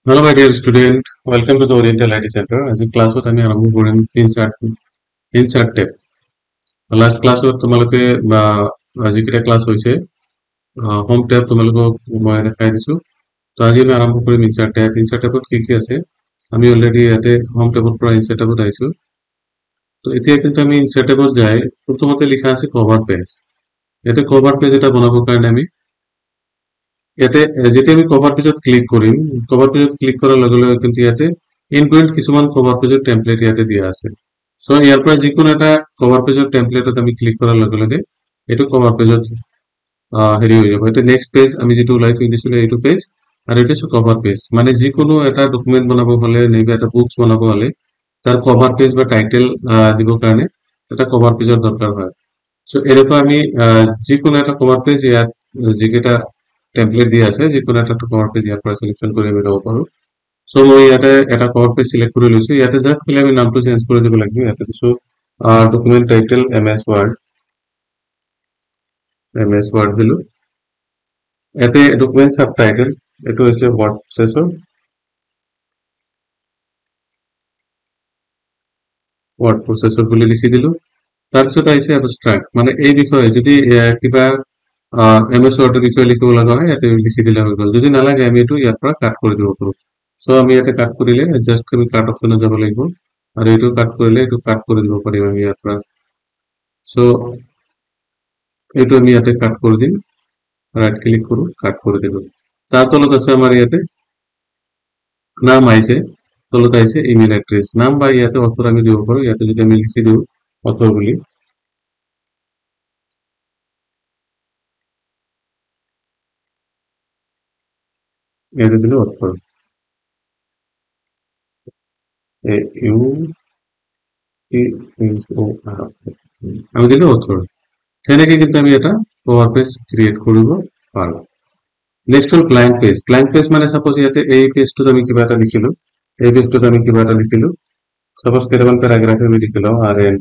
Hello, my dear student. Welcome to the Oriental IT Center. As a class with আমি আৰম্ভ কৰিম insert tap. Last ক্লাছত তোমালোকে যিকেইটা ক্লাছ হৈছে হোম টেপ তোমালোকক মই দেখাই দিছো। তো আজি আমি আৰম্ভ কৰিম ইনচাৰ্ট টেপ। ইনচাৰ্ট টেপত কি আছে? আমি অলৰেডি ইয়াতে হোম টেপৰ পৰা ইনচাৰ্ট টেপত আহিছো। তো এতিয়া কিন্তু আমি ইনচাৰ্ট টেপত যাই প্ৰথমতে লিখা আছে কভাৰ পেজ। ইয়াতে কভাৰ পেজ এটা বনাবৰ কাৰণে আমি ইয়াতে যেতিয়া আমি কভাৰ পেজত ক্লিক কৰিম, কভাৰ পেজত ক্লিক কৰাৰ লগে লগে কিন্তু ইয়াতে ইনবিল্ট কিছুমান কভাৰ পেজৰ টেমপ্লেট ইয়াতে দিয়া আছে। সো ইয়াৰ পৰা যিকোনো এটা কভাৰ পেজৰ টেমপ্লেটত আমি ক্লিক কৰাৰ লগে লগে এইটো কভাৰ পেজত হেৰি হৈ যাব। এটা নেক্সট পেজ আমি যেটো ওলাই থৈ দিছিলো এইটো পেজ আৰু এটা কভাৰ পেজ। মানে যিকোনো এটা ডকুমেন্ট বনাব হলে নেবা এটা বুকস বনাব হলে তাৰ কভাৰ পেজ বা টাইটেল দিবৰ কাৰণে এটা কভাৰ পেজৰ দৰকাৰ হয়। সো এনেকুৱা আমি যিকোনো এটা কভাৰ পেজ ইয়াত যিকেইটা টেমপ্লেট দিয়া আছে যিকোনো এটা কভাৰ পেজ ইয়াৰ পৰা সিলেকশন কৰি আমি ল'ব পাৰো। সো মই ইয়াতে এটা কভাৰ পেজ সিলেক্ট কৰি লৈছো। ইয়াতে জাস্ট খালি আমি নামটো চেঞ্জ কৰি দিব লাগিব। ইয়াতে দিছো ডকুমেন্ট টাইটেল এমএছ ওয়াৰ্ড দিলো। ইয়াতে ডকুমেন্ট সাবটাইটেল এটো হৈছে ওয়াৰ্ড প্ৰসেসৰ বুলি লিখি দিলো। তাৰপিছত আহিছে এবষ্ট্ৰাক্ট, মানে এই বিষয়ে যদি কিবা এমএছ ওয়াৰ্ডৰ বিষয়ে লিখিব লগা হয় ইয়াতে লিখি দিলে হৈ গ'ল। যদি নালাগে আমি এইটো ইয়াৰ পৰা কাট কৰি দিব পাৰো। সো আমি ইয়াতে কাট কৰিলে জাস্ট আমি কাট অপশনত যাব লাগিব আৰু এইটো কাট কৰিলে এইটো কাট কৰি দিব পাৰিম আমি ইয়াৰ পৰা। সো এইটো আমি ইয়াতে কাট কৰি দিম, ৰাইট ক্লিক কৰো, কাট কৰি দিলো। তাৰ তলত আছে আমাৰ ইয়াতে নাম আহিছে, তলত আহিছে ইমেইল এড্ৰেছ। নাম বা ইয়াতে অথৰ আমি দিব পাৰো। ইয়াতে যদি আমি লিখি দিওঁ অথৰ বুলি, ইয়াতে দিলো অথৰ ইউ আমি দিলো অথৰ। সেনেকে কিন্তু আমি এটা কভাৰ পেজ ক্ৰিয়েট কৰিব পাৰো। নেক্সট হল ব্ল্যাঙ্ক পেজ। ব্ল্যাঙ্ক পেজ মানে সাপোজ ইয়াতে এই পেজটোত আমি কিবা এটা লিখিলো, এই পেজটোত আমি কিবা এটা লিখিলো। সাপোজ কেইটামান প্যাৰাগ্ৰাফ আমি লিখিলো ৰেন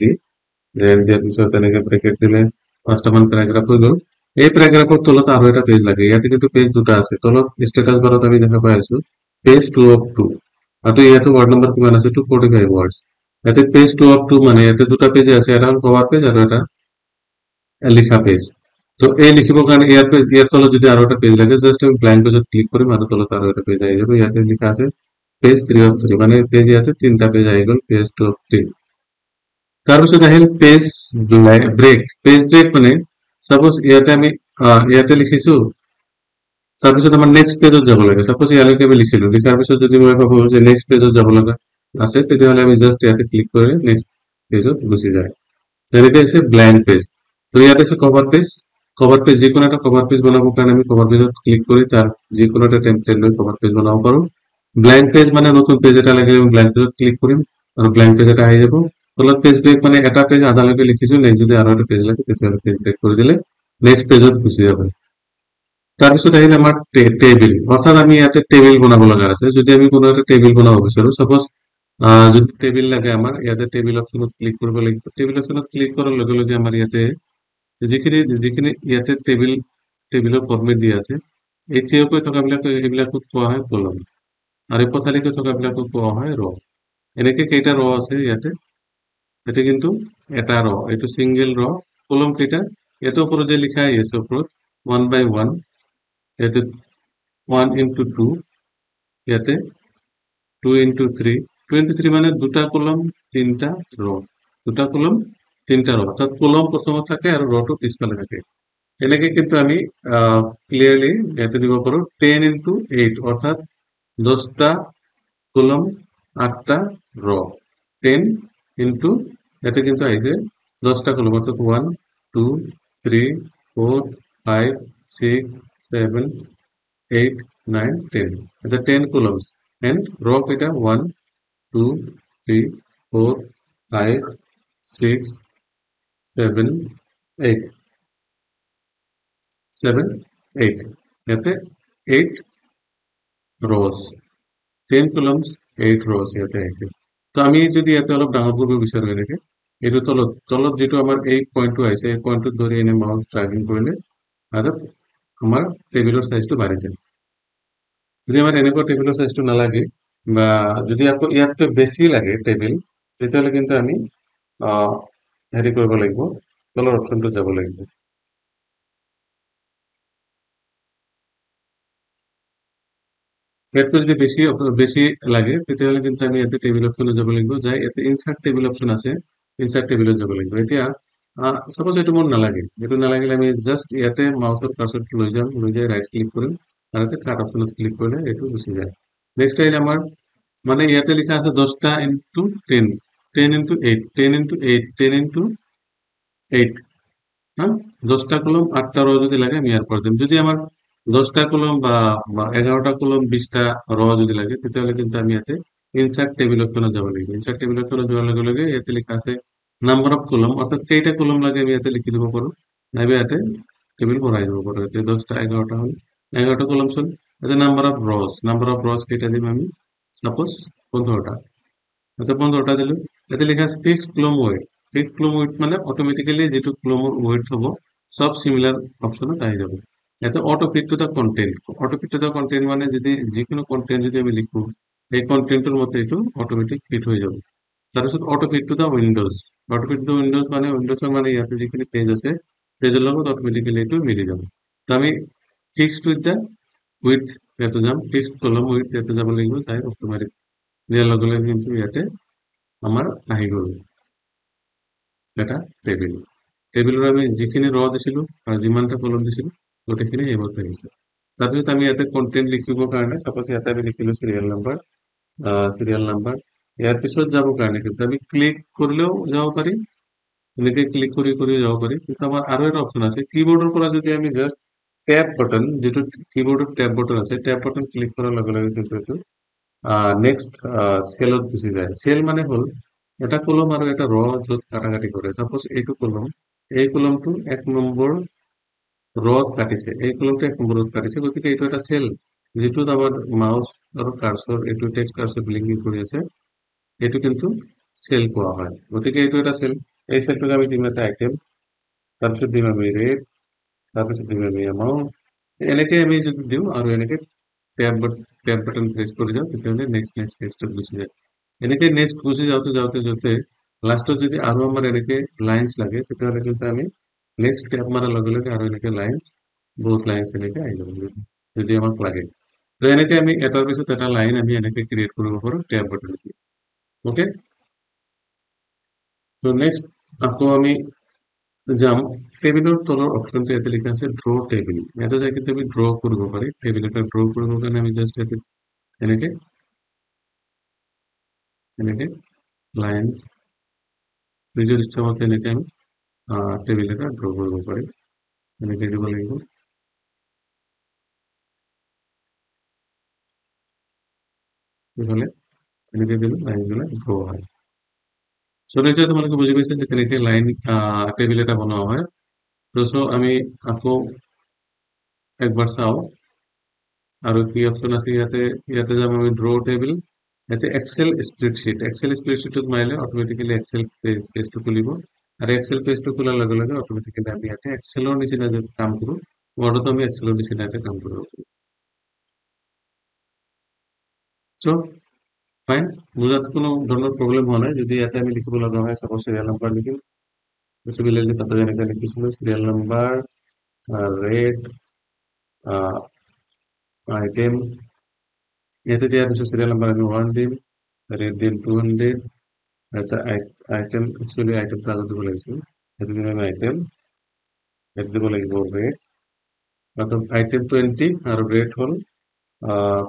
দিয়াৰ পিছত তেনেকে ব্ৰেকেট দিলে পাঁচটামান প্যাৰাগ্ৰাফ হৈ গ'ল। এই প্যাৰাগ্ৰাফৰ তলত আৰু এটা পেজ লাগে। ইয়াতে কিন্তু পেজ দুটা আছে। তলত ষ্টেটাস বাৰত আমি দেখা পাই আছো পেজ 2 of 2 আৰু ইয়াতে ওয়ার্ড নাম্বার কিমান আছে 245 ওয়ার্ডস। ইয়াতে পেজ 2 of 2 মানে ইয়াতে দুটা পেজ আছে, এটা হল কভার পেজ আৰু এটা লিখা পেজ। তো এই লিখিবৰ কাৰণে ইয়াৰ তলত যদি আৰু এটা পেজ লাগে জাস্ট আমি ব্ল্যাঙ্ক পেজত ক্লিক কৰিম আৰু তলত আৰু এটা পেজ আহি যাব। ইয়াতে লিখা আছে পেজ 3 of 3 মানে পেজ ইয়াতে তিনটা পেজ আহি গ'ল, পেজ 2 of 3। তাৰপিছত আহিল পেজ ব্ৰেক। পেজ ব্ৰেক মানে সাপোজ ইয়াতে আমি ইয়াতে লিখিছো, তাৰপিছত আমাৰ নেক্সট পেজত যাব লাগে। সাপোজ ইয়ালৈকে আমি লিখিলো, লিখাৰ পিছত যদি মই ভাবো যে নেক্সট পেজত যাব লগা আছে তেতিয়াহ'লে আমি জাস্ট ইয়াতে ক্লিক কৰি নেক্সট পেজত গুচি যায়। তেনেকে হৈছে ব্ল্যাঙ্ক পেজ। তো ইয়াতে আছে কভার পেজ। কভার পেজ যিকোনো এটা কভার পেজ বনাবৰ কাৰণে আমি কভাৰ পেজত ক্লিক কৰি তাৰ যিকোনো এটা টেমপ্লেট লৈ কভাৰ পেজ বনাব পাৰো। ব্ল্যাঙ্ক পেজ মানে নতুন পেজ এটা লাগিলে আমি ব্ল্যাঙ্ক পেজত ক্লিক কৰিম আৰু ব্ল্যাঙ্ক পেজ এটা আহি যাব। তলত পেজ ব্ৰেক মানে এটা পেজ আধালৈকে লিখিছো, নেক্সট যদি আৰু এটা পেজ লাগে তেতিয়াহ'লে পেজ ব্ৰেক কৰি দিলে নেক্সট পেজত গুচি যাব। তাৰপিছত আহিল আমাৰ টেবিল, অৰ্থাৎ আমি ইয়াতে টেবিল বনাব লগা আছে। যদি আমি কোনো এটা টেবিল বনাব বিচাৰো, সাপোজ যদি টেবিল লাগে আমাৰ ইয়াতে টেবিল অপশনত ক্লিক কৰিব লাগিব। টেবিল অপশনত ক্লিক কৰাৰ লগে লগে আমাৰ ইয়াতে যিখিনি ইয়াতে টেবিলৰ ফৰ্মেট দিয়া আছে, এই থিয়কৈ থকাবিলাকক এইবিলাকক কোৱা হয় কলম আৰু এই পথালিকৈ থকাবিলাকক কোৱা হয় ৰ। এনেকে কেইটা ৰ আছে ইয়াতে, ইয়াতে কিন্তু এটা ৰ, এইটো সিঙ্গেল ৰ। কলম কেইটা ইয়াতে ওপৰত যে লিখা আহি আছে ওপৰত 1 by 1, ইয়াতে 1 into 2, ইয়াতে 2 into 3, 2 into 3 মানে দুটা কলম তিনটা ৰ, দুটা কলম তিনটা ৰ, অৰ্থাৎ কলম প্ৰথমত থাকে আৰু ৰটো পিছফালে থাকে। এনেকে কিন্তু আমি ক্লিয়াৰলি ইয়াতে দিব পাৰো 10 into 8, অর্থাৎ 10টা কলম 8টা র। 10 into ইয়াতে কিন্তু আহিছে 10টা কলম, অর্থাৎ 1 2 3 4 5 6 7 8 9 10, এটা 10 columns and row এটা 1 2 3 4 5 6 7 8 7 8, ইয়াতে 8 rows, 10 columns 8 rows ইয়াতে আহিছে। তো আমি যদি ইয়াতে অলপ ডাঙৰ কৰিব বিচাৰো এনেকে, এইটো তলত তলত যেটো আমাৰ এই পইণ্টটো আহিছে এই পইণ্টটো ধৰি এনে মাউস ড্ৰাগিং কৰিলে আৰু আমাৰ টেবিলৰ সাইজটো বাঢ়ি যায়। যদি আমাৰ এনেকুৱা টেবিলৰ চাইজটো নালাগে বা যদি আকৌ ইয়াতকৈ বেছি লাগে টেবিল, তেতিয়াহ'লে কিন্তু আমি আহ, হেৰি কৰিব লাগিব, তলৰ অপশ্যনটোত যাব লাগিব। ইয়াতকৈ যদি বেছি লাগে তেতিয়াহ'লে কিন্তু আমি ইয়াতে টেবিল অপশ্যনত যাব লাগিব, যাই ইয়াতে ইনচাৰ্ট টেবিল অপশ্যন আছে, ইনচাৰ্ট টেবিলত যাব লাগিব। এতিয়া চাপ'জ এইটো মোৰ নালাগে, এইটো নালাগিলে আমি জাষ্ট ইয়াতে মাউচৰ কাৰ্চৰটো লৈ যাম, লৈ যাই ৰাইট ক্লিক কৰিম আৰু ইয়াতে কাট অপশ্যনত ক্লিক কৰিলে এইটো গুচি যায়। নেক্সট আহিলে আমাৰ মানে ইয়াতে লিখা আছে 10টা ইনটু 10, 10 ইনটু 8, 10 ইনটু 8, 10 ইনটু 8, হ্যাঁ, 10টা কলম 8টা র যদি লাগে আমি ইয়ার পর দিম। যদি আমার 10টা কলম বা 11টা কলম 20টা র যদি লাগে তেতিয়াহ'লে কিন্তু আমি ইয়াতে ইনসার্ট টেবিল অপশনত যাব লাগিব। ইনসার্ট টেবিল অপশনত যোৱাৰ লগে লগে ইয়াতে লিখা আছে নাম্বাৰ অফ কলম, অৰ্থাৎ কেইটা কলম লাগে আমি ইয়াতে লিখি দিব পাৰো, নাইবা ইয়াতে টেবিল ভৰাই দিব পাৰো। ইয়াতে 10টা 11টা হল, 11টা কলম চল। ইয়াতে নাম্বাৰ অফ ৰজ কেইটা দিম আমি, সাপোজ 15টা। আচ্ছা 15টা দিলো। ইয়াতে লিখা আছে fix column width, fix column width মানে অটোমেটিক্যালি যেটো ক্লোমৰ ওয়েট হ'ব সব সিমিলার অপশনত আহি যাব। ইয়াতে auto fit to the content, auto fit to the content মানে যদি যিকোনো কন্টেন্ট যদি আমি লিখো এই কন্টেন্টৰ মতে এইটো অটোমেটিক ফিট হৈ যাব। তাৰপিছত auto fit to the windows, auto fit to the windows মানে উইন্ডোজৰ মানে ইয়াতে যিখিনি পেজ আছে পেজৰ লগত অটোমেটিক্যালি এইটো মিলি যাব। তো আমি ফিক্স উইথ দা উইথ ইয়াতে যাম, ফিক্স কলম উইথ ইয়াতে যাব লাগিব, তাই অটোমেটিক দিয়াৰ লগে লগে কিন্তু ইয়াতে আমাৰ আহি গ'ল এটা টেবিল। টেবিলৰ আমি যিখিনি ৰ দিছিলো আৰু যিমানটা কলম দিছিলো গোটেইখিনি এইমতে আহিছে। তাৰপিছত আমি ইয়াতে কন্টেন্ট লিখিবৰ কাৰণে সাপোজ ইয়াতে আমি লিখিলো চিৰিয়েল নাম্বাৰ। ইয়াৰ পিছত যাব কাৰণে কিন্তু আমি ক্লিক কৰিলেও যাব পাৰি, এনেকে ক্লিক কৰি কৰি যাব পাৰি। কিন্তু আমাৰ আৰু এটা অপশ্যন আছে, কিবৰ্ডৰ পৰা যদি আমি জাষ্ট ট্যাব বাটন, যিটো কিবৰ্ডত ট্যাব বাটন আছে, ট্যাব বাটন ক্লিক কৰাৰ লগে লগে কিন্তু এইটো নেক্সট সেলত গুচি যায়। সেল মানে হল এটা কলম আৰু এটা ৰ য'ত কাটাকাটি কৰে। সাপোজ এইটো কলম, এই কলমটো 1 নম্বৰ ৰত কাটিছে, এই কলমটো 1 নম্বৰত কাটিছে, গতিকে এইটো এটা সেল যিটোত আমাৰ মাউস আৰু কাৰ্সৰ এইটো টেক্সট কাৰ্সৰ ব্লিংকিং কৰি আছে, এইটো কিন্তু সেল কোৱা হয়। গতিকে এইটো এটা সেল, এই সেলটোক আমি দিম এটা আইটেম, তাৰপিছত দিম আমি ৰেট, তাৰপিছত দিম আমি এমাউন্ট। এনেকে আমি যদি দিওঁ আৰু এনেকে ট্যাব বাটন প্রেস করে যাও তেতিয়াহ'লে নেক্সট নেক্সট নেক্সটত গুচি যায়। এনেকে নেক্সট গুচি যাওঁতে যাওঁতে যাওঁতে লাষ্টত যদি আৰু আমাৰ এনেকে লাইন্স লাগে তেতিয়াহ'লে কিন্তু আমি নেক্সট ট্যাব মাৰাৰ লগে লগে আৰু এনেকে লাইন্স, বহুত লাইন্স এনেকে আহি যাব যদি আমাক লাগে। তো এনেকে আমি এটাৰ পিছত এটা লাইন আমি এনেকে ক্ৰিয়েট কৰিব পাৰো ট্যাব বাটন দি। ওকে, তো নেক্সট আকৌ আমি যাম টেবিলৰ তলৰ অপশ্যনটো ইয়াতে লিখা আছে ড্ৰ টেবিল। ইয়াতে যাই কিন্তু আমি ড্ৰ কৰিব পাৰি, টেবিল এটা ড্ৰ কৰিবৰ কাৰণে আমি জাষ্ট ইয়াতে এনেকে এনেকে লাইন্স নিজৰ ইচ্ছা মতে এনেকে আমি টেবিল এটা ড্ৰ কৰিব পাৰি, এনেকে দিব লাগিব। এইফালে এনেকে দিলে লাইনবিলাক ড্ৰ হয়। চ' নিশ্চয় তোমালোকে বুজি পাইছা যে কেনেকে লাইন টেবিল এটা বনোৱা হয়। চ' আমি আকৌ একবাৰ চাওঁ আৰু কি অপশ্যন আছে ইয়াতে। ইয়াতে যাম আমি ড্ৰ টেবিল, ইয়াতে এক্সেল স্প্ৰেডশিট, এক্সেল স্প্ৰেডশিটত মাৰিলে অটোমেটিক্যালি এক্সেল পেজটো খুলিব আৰু এক্সেল পেজটো খোলাৰ লগে লগে অটোমেটিক্যালি আমি ইয়াতে এক্সেলৰ নিচিনা যে কাম কৰো ৱৰ্ডতো আমি এক্সেলৰ নিচিনা এটা কাম কৰিব পাৰো। চ' ফাইন, বুজাত কোনো ধৰণৰ প্ৰব্লেম হোৱা নাই। যদি ইয়াতে আমি লিখিব লগা হয় সাপোজ চিৰিয়েল নাম্বাৰ লিখিম, সিমিলারলি তাতে যেনেকে লিখিছিলো সিরিয়াল নাম্বার, রেট, আইটেম, ইয়াতে দেওয়ার পিছত সিরিয়াল নাম্বার আমি 1 দিম, রেট দিম 200, এটা আইটেম একচুয়ালি আইটেমটা আগে দিব লাগিছিল, এটা দিম আমি আইটেম, এটা দিব লাগিব রেট, অর্থাৎ আইটেম 20 আর রেট হল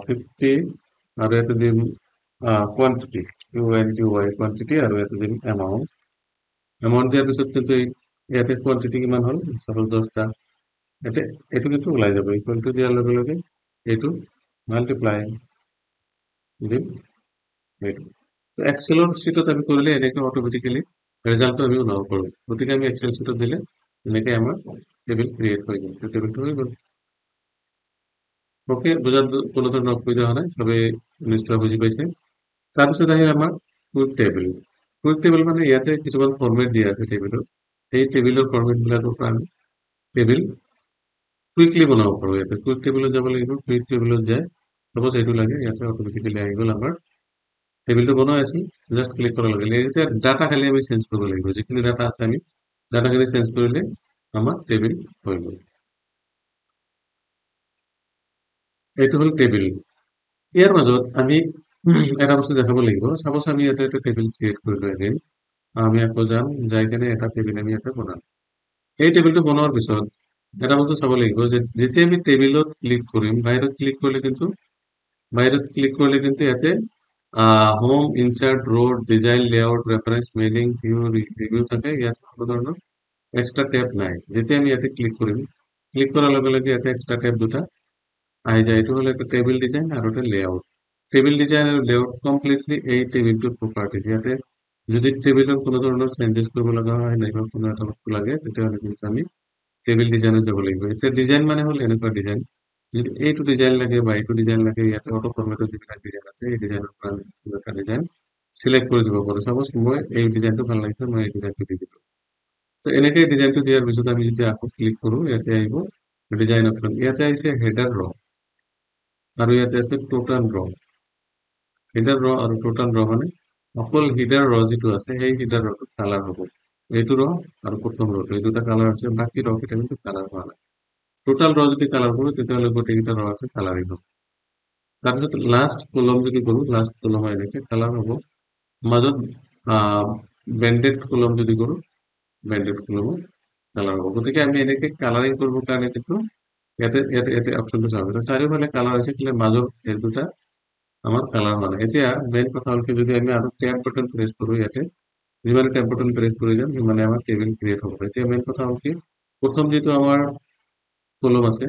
50, আর এটা দিম কোয়ান্টিটি QNTY কোয়ান্টিটি, আর এটা দিম অ্যামাউন্ট। অ্যামাউন্ট দেওয়ার পিছত কিন্তু ইয়াতে কোয়ান্টিটি কিমান হল, সাপোজ 10টা, এতে এইটো কিন্তু ওলাই যাব, ইকুয়াল টু দিয়াৰ লগে লগে এইটো মাল্টিপ্লাই দিম এইটো। তো এক্সেলৰ শিটত আমি কৰিলে এনেকে অটোমেটিক্যালি ৰেজাল্টটো আমি ওলাব পাৰো। গতিকে আমি এক্সেল শিটত দিলে এনেকে আমাৰ টেবিল ক্ৰিয়েট হৈ গ'ল, টেবিলটো হৈ গ'ল। ওকে, বুঝাৰ কোনো ধৰণৰ অসুবিধা হোৱা নাই, সবে নিশ্চয় বুজি পাইছে। তাৰপিছত আহিল আমাৰ কুইক টেবিল। কুইক টেবিল মানে ইয়াতে কিছুমান ফৰ্মেট দিয়া আছে টেবিলত, সেই টেবিলৰ ফৰ্মেট বিলাকৰ পৰা আমি টেবিল কুইকলি বনাব পাৰো। ইয়াতে কুইক টেবিলত যাব লাগিব, কুইক টেবিলত যায় সাপোজ এইটো লাগে ইয়াতে অটোমেটিকেলি আহি গ'ল আমাৰ টেবিলটো বনোৱা আছিল জাষ্ট ক্লিক কৰাৰ লগে লগে এতিয়া ডাটা খালি আমি চেঞ্জ কৰিব লাগিব যিখিনি ডাটা আছে আমি ডাটাখিনি চেঞ্জ কৰিলে আমাৰ টেবিল হৈ গ'ল এইটো হ'ল টেবিল ইয়াৰ মাজত আমি এটা বস্তু দেখাব লাগিব সাপোজ আমি ইয়াতে এটা টেবিল ক্ৰিয়েট কৰিলো এগেইন আমি আকৌ যাম যাই কেনে এটা টেবিল আমি ইয়াতে বনাম এই টেবিলটো বনোৱাৰ পিছত এটা বস্তু চাব লাগিব যে যেতিয়া আমি টেবিলত ক্লিক কৰিম বাহিৰত ক্লিক কৰিলে কিন্তু ইয়াতে home insert road design layout reference mailing view review থাকে ইয়াত কোনো ধৰণৰ এক্সট্ৰা টেব নাই যেতিয়া আমি ইয়াতে ক্লিক কৰিম ক্লিক কৰাৰ লগে লগে ইয়াতে এক্সট্ৰা টেব দুটা আহি যায় এইটো হ'ল একটা টেবিল ডিজাইন আৰু এটা লেআউট টেবিল ডিজাইন আৰু লেআউট কমপ্লিটলি এই টেবিলটোৰ প্ৰপাৰ্টি ইয়াতে যদি টেবিলৰ কোনো ধৰণৰ চেঞ্জেছ কৰিব লগা হয় নাইবা কোনো এটা বস্তু লাগে তেতিয়াহ'লে কিন্তু আমি টেবিল ডিজাইনত যাব লাগিব এতিয়া ডিজাইন মানে হ'ল এনেকুৱা ডিজাইন যদি এইটো ডিজাইন লাগে বা এইটো ডিজাইন লাগে ইয়াতে অটো ফৰ্মেটৰ যিবিলাক ডিজাইন আছে এই ডিজাইনৰ পৰা আমি এটা ডিজাইন চিলেক্ট কৰি দিব পাৰোঁ চাপ'জ মই এই ডিজাইনটো ভাল লাগিছে মই এই ডিজাইনটো দি দিলোঁ তো এনেকৈ ডিজাইনটো দিয়াৰ পিছত আমি যদি আকৌ ক্লিক কৰোঁ ইয়াতে আহিব ডিজাইন অপশ্যন ইয়াতে আহিছে হেডাৰ ৰ আৰু ইয়াতে আছে টোটাল ৰ হিডাৰ ৰ আৰু টোটাল ৰ মানে অকল হিডাৰ ৰ যিটো আছে সেই হিডাৰ ৰটো কালাৰ হ'ব এইটো ৰ আৰু প্ৰথম ৰটো এই দুটা কালাৰ আছে বাকী ৰ কেইটা কিন্তু কালাৰ হোৱা নাই টোটাল ৰ যদি কালাৰ কৰো তেতিয়াহ'লে গোটেইকেইটা ৰ আছে কালাৰিং হ'ব তাৰপিছত লাষ্ট কলম যদি কৰো লাষ্ট কলম এনেকে কালাৰ হ'ব মাজত বেণ্ডেড কলম যদি কৰো বেণ্ডেড কলমো কালাৰ হ'ব গতিকে আমি এনেকে কালাৰিং কৰিবৰ কাৰণে কিন্তু ইয়াতে অপশ্যনটো চাব চাৰিওফালে কালাৰ আছে কিন্তু মাজৰ এই দুটা আমাৰ কালাৰ মানে এতিয়া মেইন কথা হল কি যদি আমি আৰু ট্যাব বাটন প্ৰেস কৰো ইয়াতে যিমানে ট্যাব বাটন প্ৰেস কৰি যাম সিমানে আমাৰ টেবিল ক্ৰিয়েট হ'ব এতিয়া মেইন কথা হল কি প্ৰথম যেটো আমাৰ কলম আছে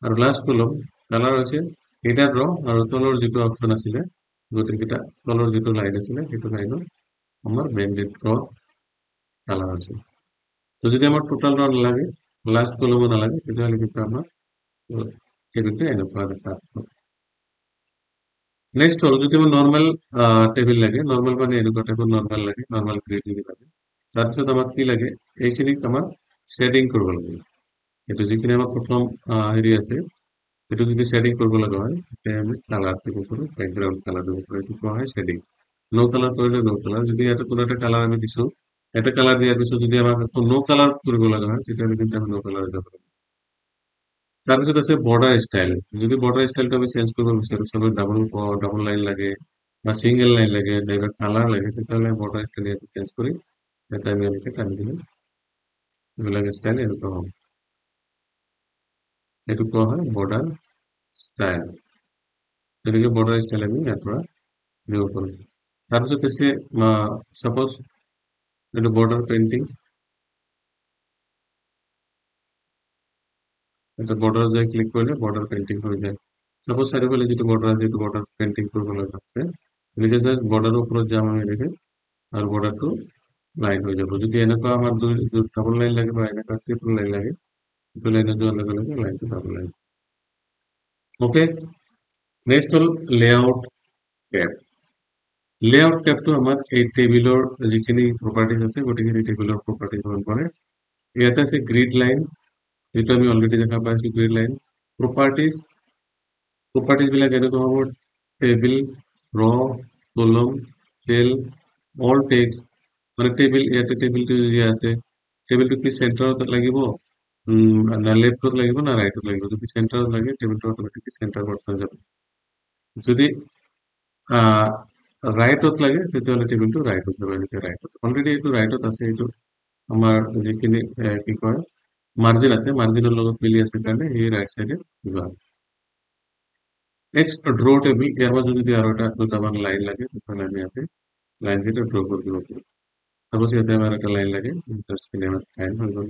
আৰু লাষ্ট কলম কালাৰ আছে এটা ৰ আৰু তলৰ যেটো অপচন আছিল গোটেইটা তলৰ যেটো লাইন আছিল সেইটো লাইনৰ আমাৰ বেন্ডেড ৰ কালাৰ আছে তো যদি আমাৰ টোটাল ৰ নালাগে লাষ্ট কলম নালাগে তেতিয়াহ'লে কিন্তু আমাৰ টেবিলটো এনেকুৱা দেখা পাব নেক্সট হল যদি আমাৰ নৰ্মাল টেবিল লাগে নৰ্মাল মানে এনেকুৱা টাইপৰ নৰ্মাল লাগে নৰ্মাল ক্ৰিয়েটিভিটি লাগে তাৰপিছত আমাক কি লাগে এইখিনিক আমাৰ শেডিং কৰিব লাগে এইটো যিখিনি আমাৰ প্ৰথম হেৰি আছে এইটো যদি শেডিং কৰিব লগা হয় তেতিয়া আমি কালাৰ দিব পাৰোঁ বেকগ্ৰাউণ্ড কালাৰ দিব পাৰোঁ এইটো কোৱা হয় শেডিং নো কালাৰ কৰিলে নো কালাৰ যদি ইয়াতে কোনো এটা কালাৰ আমি দিছোঁ এটা কালাৰ দিয়াৰ পিছত যদি আমাক নো কালাৰ কৰিব লগা হয় তেতিয়াহ'লে কিন্তু আমি নো কালাৰ যাব লাগিব তাৰপিছত আছে বৰ্ডাৰ ষ্টাইল যদি বৰ্ডাৰ ষ্টাইলটো আমি চেঞ্জ কৰিব বিচাৰোঁ চবে ডাবল লাইন লাগে বা সিঙ্গেল লাইন লাগে নাইবা কালাৰ লাগে তেতিয়াহ'লে বৰ্ডাৰ ষ্টাইল ইয়াতে চেঞ্জ কৰি ইয়াতে আমি এনেকৈ টানি দিলে এইবিলাক ষ্টাইল এনেকুৱা হ'ব এইটো কোৱা হয় বৰ্ডাৰ ষ্টাইল তেনেকৈ বৰ্ডাৰ ষ্টাইল আমি ইয়াৰ পৰা দিব পাৰোঁ তাৰপিছত আছে সাপোজ এইটো বৰ্ডাৰ পেইন্টিং এটা বৰ্ডাৰ যাই ক্লিক কৰিলে বৰ্ডাৰ পেইন্টিং হৈ যায় সাপোজ চাৰিওফালে যিটো বৰ্ডাৰ আছে সেইটো বৰ্ডাৰ পেইন্টিং কৰিব লগা আছে এনেকৈ জাষ্ট বৰ্ডাৰৰ ওপৰত যাম আমি এনেকৈ আৰু বৰ্ডাৰটো লাইন হৈ যাব যদি এনেকুৱা আমাৰ ডাবল লাইন লাগে বা এনেকুৱা ট্ৰিপল লাইন লাগে সেইটো লাইনত যোৱাৰ লগে লগে লাইনটো ডাবল লাইন ওকে নেক্সট হ'ল লেআউট টেব লেআউট টেবটো আমাৰ এই টেবিলৰ যিখিনি প্ৰপাৰ্টিজ আছে গোটেইখিনি টেবিলৰ প্ৰপাৰ্টিজ গ্ৰহণ কৰে ইয়াতে আছে গ্ৰিড লাইন যেটো আমি অলৰেডি দেখা পাইছো গ্ৰিড লাইন প্ৰপাৰ্টিজ বিলাক এনেকুৱা হ'ব টেবিল ৰ কলম চেল অল টেক্সট মানে টেবিল ইয়াতে টেবিলটো যদি আছে টেবিলটো কি চেণ্টাৰত লাগিব না লেফ্টত লাগিব না ৰাইটত লাগিব যদি চেণ্টাৰত লাগে টেবিলটো অট'মেটিকলি চেণ্টাৰ বৰ্ড হৈ যাব যদি ৰাইটত লাগে তেতিয়াহ'লে টেবিলটো ৰাইটত যাব এনেকৈ ৰাইটত অলৰেডি এইটো ৰাইটত আছে এইটো আমাৰ যিখিনি কি কয় মাৰ্জিন আছে মাৰ্জিনৰ লগত মিলি আছে কাৰণে এই ৰাইট সাইডে যোৱা নেক্সট ড্ৰ টেবিল ইয়াৰ মাজত যদি আৰু এটা দুটামান লাইন লাগে তেতিয়াহ'লে আমি ইয়াতে লাইনকেইটা ড্ৰ কৰি দিব পাৰোঁ সাপোজ ইয়াতে আমাৰ এটা লাইন লাগে জাষ্টখিনি আমাৰ লাইন হৈ গ'ল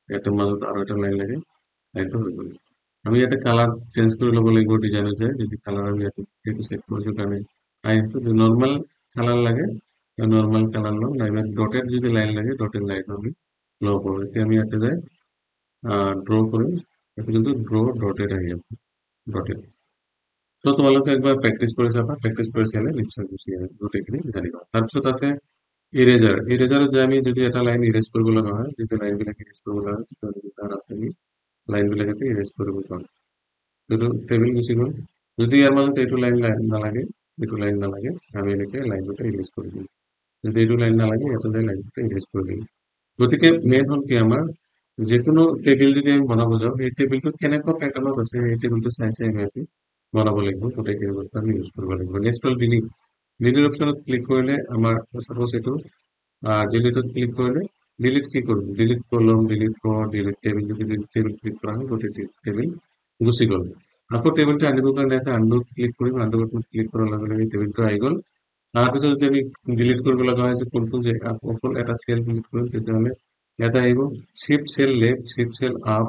ইয়াতে মাজত আৰু এটা লাইন লাগে লাইনটো হৈ গ'ল আমি ইয়াতে কালাৰ চেঞ্জ কৰি ল'ব লাগিব ডিজাইনত যায় যদি কালাৰ আমি ইয়াতে সেইটো চেট কৰিছোঁ কাৰণে যদি নৰ্মেল কালাৰ লাগে নৰ্মেল কালাৰ লওঁ নাইবা ডটেড যদি লাইন লাগে ডটেড লাইন আমি ল'ব পাৰোঁ এতিয়া আমি ইয়াতে যাই ড্ৰ কৰিম এইটো কিন্তু ড্ৰ ডটেড আহি আছে ডটেড চ' তোমালোকে একবাৰ প্ৰেক্টিচ কৰি চাবা প্ৰেক্টিচ কৰি চালে নিশ্চয় গুচি আহিব গোটেইখিনি জানিবা তাৰপিছত আছে ইৰেজাৰত যে আমি যদি এটা লাইন ইৰেজ কৰিব লগা হয় যদি লাইনবিলাক ইৰেজ কৰিব লগা হয় তেতিয়াহ'লে তাৰ আমি লাইনবিলাক ইয়াতে ইৰেজ কৰিব পাৰোঁ এইটো টেবিল গুচি গ'ল যদি ইয়াৰ মাজত এইটো লাইন নালাগে, এইটো লাইন নালাগে, আমি এনেকে লাইন দুটা ইৰেজ কৰি দিম। যদি এইটো লাইন নালাগে, ইয়াতে যাই লাইন দুটা ইৰেজ কৰি দিম। গতিকে মেইন হ'ল কি আমাৰ যিকোনো টেবিল যদি আমি বনাব যাওঁ, সেই টেবিলটো কেনেকুৱা পেটাৰ্ণত আছে সেই টেবিলটো চাই চাই আমি বনাব লাগিব। গোটেইখিনি বস্তু আমি ইউজ কৰিব লাগিব। নেক্সট হ'ল ডিলিট। ডিলিট অপশ্যনত ক্লিক কৰিলে আমাৰ চাপ'জ এইটো ডিলিটত ক্লিক কৰিলে ডিলিট কি কৰিম? ডিলিট কলম, ডিলিট ৰ, ডিলিট টেবিল, যদি ডিলিট টেবিল ক্লিক কৰা হয় গোটেই টেবিল গুচি গ'ল। আকৌ টেবিলটো আনিবৰ কাৰণে এটা আনডু ক্লিক কৰিম। আনডু বাটনত ক্লিক কৰাৰ লগে লগে টেবিলটো আহি গ'ল। তাৰপিছত যদি আমি ডিলিট কৰিব লগা হয় যে কোনটো যে অকল এটা চেল ডিলিট কৰিম, তেতিয়াহ'লে ইয়াতে আহিব shift cell left, shift cell up,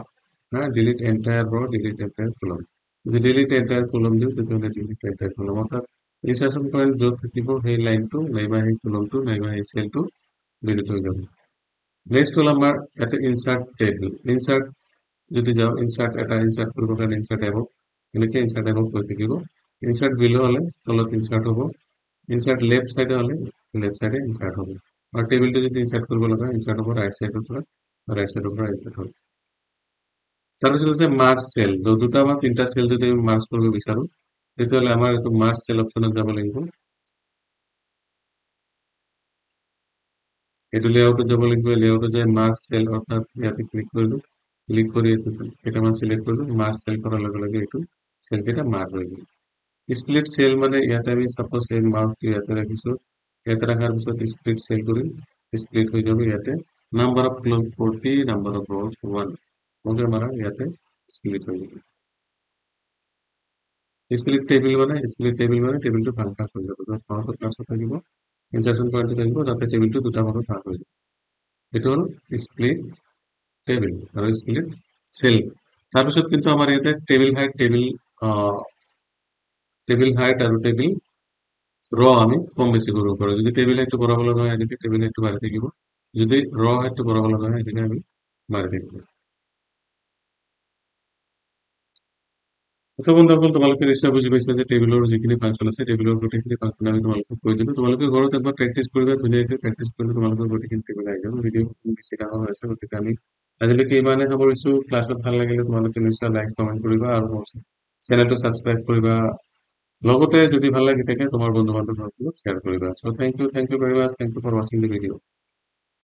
delete entire ৰ, ডিলিট এন্টায়াৰ কলম। যদি ডিলিট এন্টায়াৰ কলম দিওঁ তেতিয়াহ'লে ডিলিট এন্টায়াৰ কলম, অৰ্থাৎ ইনচাৰ্চন পইণ্ট য'ত থাকিব সেই লাইনটো নাইবা সেই কলমটো নাইবা সেই চেলটো ডিলিট হৈ যাব। নেক্সট হ'ল আমাৰ ইয়াতে ইনচাৰ্ট টেবল। ইনচাৰ্ট যদি যাওঁ, ইনচাৰ্ট এটা ইনচাৰ্ট কৰিবৰ কাৰণে ইনচাৰ্ট এবভ, এনেকে ইনচাৰ্ট এবভ হৈ থাকিব। ইনচাৰ্ট বিল' হ'লে তলত ইনচাৰ্ট হ'ব। ইনচাৰ্ট লেফ্ট চাইডে হ'লে লেফ্ট চাইডে ইনচাৰ্ট হ'ব। আৰু টেবিলটো যদি ইনচাৰ্ট কৰিব লগা হয়, ইনচাৰ্ট হ'ব ৰাইট চাইডৰ পৰা, ৰাইট চাইডৰ পৰা ইনচাৰ্ট হ'ব। তাৰপিছত হৈছে মাৰ্জ চেল। দুটা বা তিনিটা চেল যদি আমি মাৰ্জ কৰিব বিচাৰো, তেতিয়াহ'লে আমাৰ এইটো মাৰ্জ চেল অপশ্যনত যাব লাগিব। এইটো লেআউটত যাব লাগিব। লেআউটত যায় মাৰ্জ চেল, অৰ্থাৎ ইয়াতে ক্লিক কৰিলো, ক্লিক কৰি এইটো কেইটামান চিলেক্ট কৰিলো, মাৰ্জ চেল কৰাৰ লগে লগে এইটো চেল কেইটা মাৰ্জ হৈ গ'ল। স্প্লিট চেল মানে ইয়াতে আমি সাপোজ এই মাউসটো ইয়াতে ৰাখিছো, ইয়াতে ৰাখাৰ পিছত স্প্লিট চেল কৰিম, স্প্লিট হৈ যাব। ইয়াতে number of columns 40, number of rows 1, okay মাৰা ইয়াতে স্প্লিট হৈ যাব। স্প্লিট টেবিল মানে টেবিলটো ভাগ ভাগ হৈ যাব। য'ত মাউসৰ কাৰ্সৰ থাকিব, ইনচাৰ্টন পইণ্টটো থাকিব, তাতে টেবিলটো দুটা ভাগত ভাগ হৈ যাব। এইটো হ'ল স্প্লিট টেবিল আৰু স্প্লিট চেল। তাৰপিছত কিন্তু আমাৰ ইয়াতে টেবিল হাইট, টেবিল হাইট আৰু টেবিল আমি কম বেছি কৰিব পাৰো। যদি টেবিল হাইটটো বঢ়াব লগা হয়, এনেকে টেবিল হাইটটো বাঢ়ি থাকিব। যদি হাইটটো বঢ়াব লগা হয়, এনেকে আমি বাঢ়ি থাকিব। আচ্ছা বন্ধুসকল, তোমালোকে নিশ্চয় বুজি পাইছা যে টেবিলৰ যিখিনি ফাংচন আছে, টেবিলৰ গোটেইখিনি ফাংচন আমি তোমালোকক কৈ দিলো। তোমালোকে ঘৰত একবাৰ প্ৰেক্টিচ কৰিবা, ধুনীয়াকৈ প্ৰেক্টিচ কৰিলে তোমালোকৰ গোটেইখিনি টেবিল আহি যাব। ভিডিঅ' বেছি ডাঙৰ হৈ আছে, গতিকে আমি আজিলৈকে ইমানে সামৰিছো। ক্লাছত ভাল লাগিলে তোমালোকে নিশ্চয় লাইক কমেণ্ট কৰিবা আৰু চেনেলটো ছাবস্ক্ৰাইব কৰিবা। লগতে যদি ভাল লাগি থাকে তোমাৰ বন্ধু বান্ধৱৰ লগত শ্বেয়াৰ কৰিবা। So' thank you very much, thank you for ৱাচিং দ্য ভিডিঅ'।